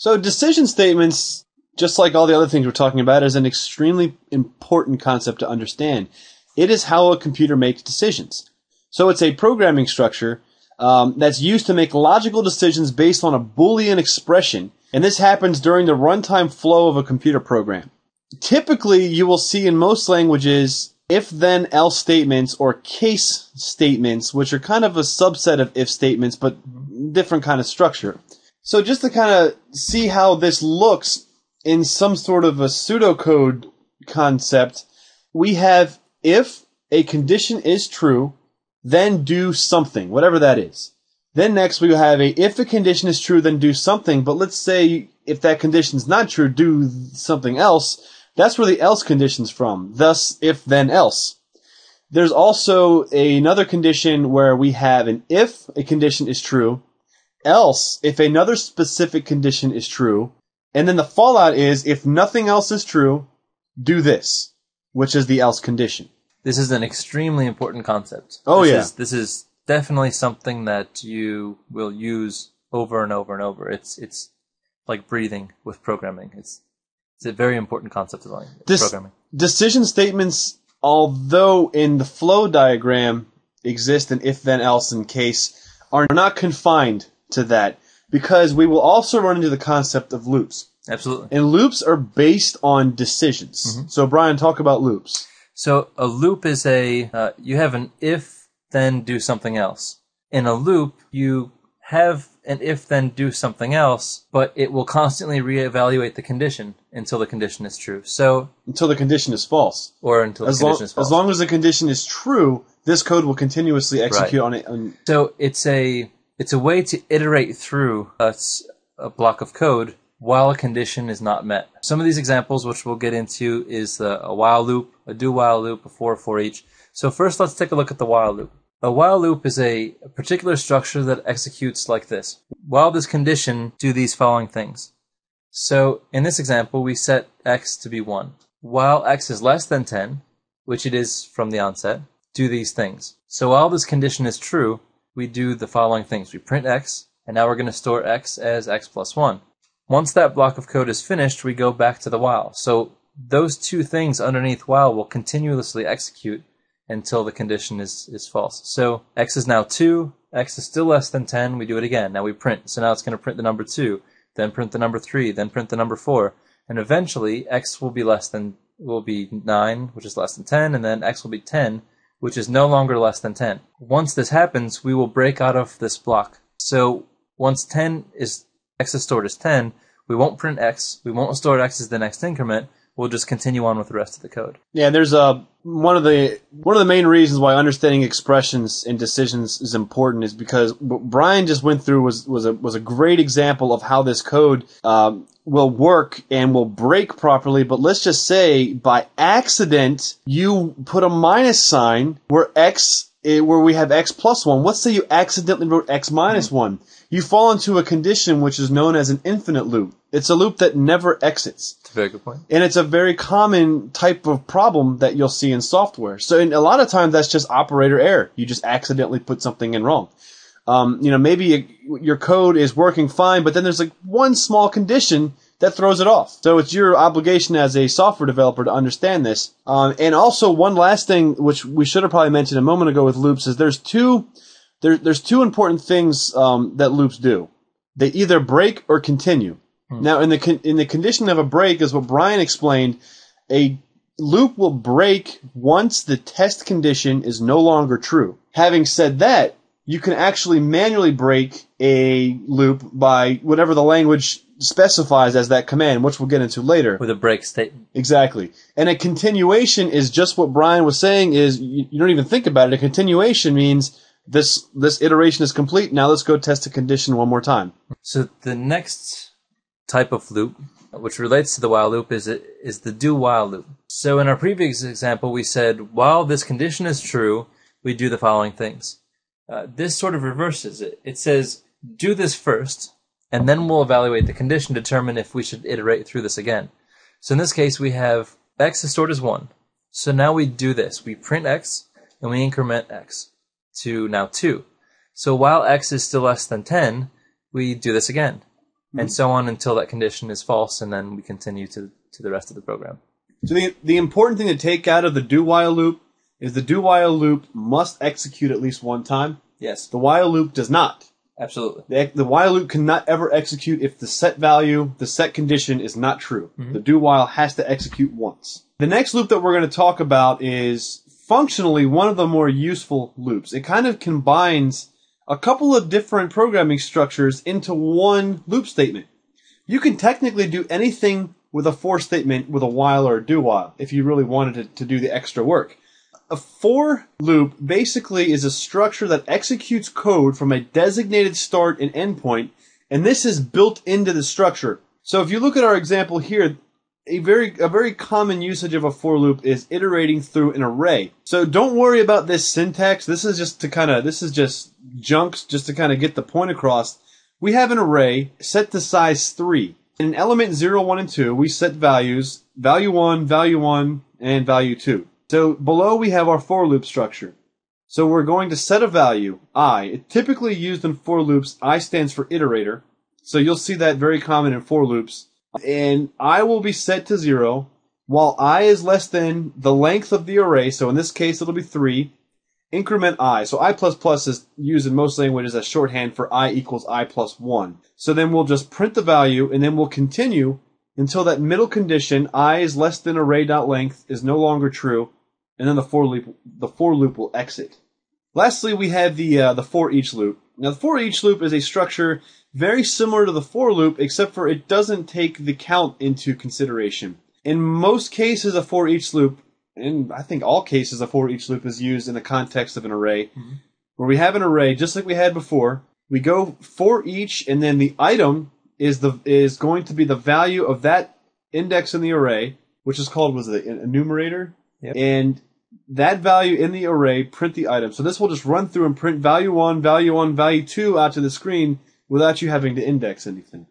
So decision statements, just like all the other things we're talking about, is an extremely important concept to understand. It is how a computer makes decisions. So it's a programming structure that's used to make logical decisions based on a Boolean expression, and this happens during the runtime flow of a computer program. Typically, you will see in most languages if-then-else statements or case statements, which are kind of a subset of if statements, but different kind of structure. So just to kind of see how this looks in some sort of a pseudocode concept, we have if a condition is true, then do something, whatever that is. Then next we have a if a condition is true, then do something, but let's say if that condition is not true, do something else. That's where the else condition's from. Thus, if, then, else. There's also another condition where we have an if a condition is true, else if another specific condition is true, and then the fallout is if nothing else is true, do this, which is the else condition. This is an extremely important concept. This is definitely something that you will use over and over and over. It's like breathing with programming. It's a very important concept of programming. Decision statements, although in the flow diagram exist in if, then, else, and case, are not confined to that, because we will also run into the concept of loops. Absolutely. And loops are based on decisions. Mm-hmm. So, Brian, talk about loops. So, a loop is you have an if, then do something else. In a loop, you have an if, then do something else, but it will constantly reevaluate the condition until the condition is true. So until the condition is false. Or until the condition is false. As long as the condition is true, this code will continuously execute on it. So it's a way to iterate through a block of code while a condition is not met. Some of these examples, which we'll get into, is a while loop, a do while loop, a for each. So first let's take a look at the while loop. A while loop is a particular structure that executes like this. While this condition, do these following things. So in this example, we set x to be 1. While x is less than 10, which it is from the onset, do these things. So while this condition is true, we do the following things. We print x, and now we're going to store x as x plus 1. Once that block of code is finished, we go back to the while. So those two things underneath while will continuously execute until the condition is false. So x is now 2, x is still less than 10, we do it again. Now we print. So now it's going to print the number 2, then print the number 3, then print the number 4, and eventually x will be 9, which is less than 10, and then x will be 10, which is no longer less than 10. Once this happens, we will break out of this block. So once x is stored as 10, we won't print x, we won't store x as the next increment, we'll just continue on with the rest of the code. Yeah, there's one of the main reasons why understanding expressions and decisions is important is because what Brian just went through was a great example of how this code will work and will break properly. But let's just say by accident you put a minus sign where we have x plus 1. Let's say you accidentally wrote x minus 1. You fall into a condition which is known as an infinite loop. It's a loop that never exits. That's a very good point. And it's a very common type of problem that you'll see in software. So a lot of times that's just operator error. You just accidentally put something in wrong. Maybe your code is working fine, but then there's like one small condition that throws it off. So it's your obligation as a software developer to understand this. And also one last thing, which we should have probably mentioned a moment ago with loops, is there's two important things that loops do. They either break or continue. Now, in the condition of a break, is what Brian explained, a loop will break once the test condition is no longer true. Having said that, you can actually manually break a loop by whatever the language specifies as that command, which we'll get into later. With a break statement. Exactly. And a continuation is just what Brian was saying is, you don't even think about it. A continuation means this iteration is complete. Now let's go test a condition one more time. So the next type of loop, which relates to the while loop, is the do while loop. So in our previous example, we said, while this condition is true, we do the following things. This sort of reverses it. It says, do this first, and then we'll evaluate the condition, determine if we should iterate through this again. So in this case, we have x is stored as 1. So now we do this. We print x, and we increment x to now 2. So while x is still less than 10, we do this again. and so on until that condition is false, and then we continue to the rest of the program. So the important thing to take out of the do-while loop is the do-while loop must execute at least one time. Yes. The while loop does not. Absolutely. The while loop cannot ever execute if the set value, the set condition is not true. Mm-hmm. The do-while has to execute once. The next loop that we're going to talk about is functionally one of the more useful loops. It kind of combines a couple of different programming structures into one loop statement. You can technically do anything with a for statement with a while or a do-while if you really wanted to do the extra work. A for loop basically is a structure that executes code from a designated start and endpoint, and this is built into the structure. So if you look at our example here, a very common usage of a for loop is iterating through an array. So don't worry about this syntax. This is just junk just to kind of get the point across. We have an array set to size 3. In an element 0, 1, and 2, we set values, value 1, and value 2. So below we have our for loop structure. So we're going to set a value, I. It's typically used in for loops. I stands for iterator. So you'll see that very common in for loops. And I will be set to 0, while I is less than the length of the array. So in this case, it'll be 3. Increment I. So I++ is used in most languages as shorthand for I equals I plus 1. So then we'll just print the value, and then we'll continue until that middle condition, I is less than array.length, is no longer true, and then the for loop will exit. Lastly, we have the for each loop. Now, the for each loop is a structure very similar to the for loop, except for it doesn't take the count into consideration. In most cases, a for each loop, and I think all cases, a for each loop is used in the context of an array, where we have an array just like we had before. We go for each, and then the item is going to be the value of that index in the array, which is called an enumerator. Yep. And that value in the array, print the item. So this will just run through and print value 1, value 2 out to the screen without you having to index anything.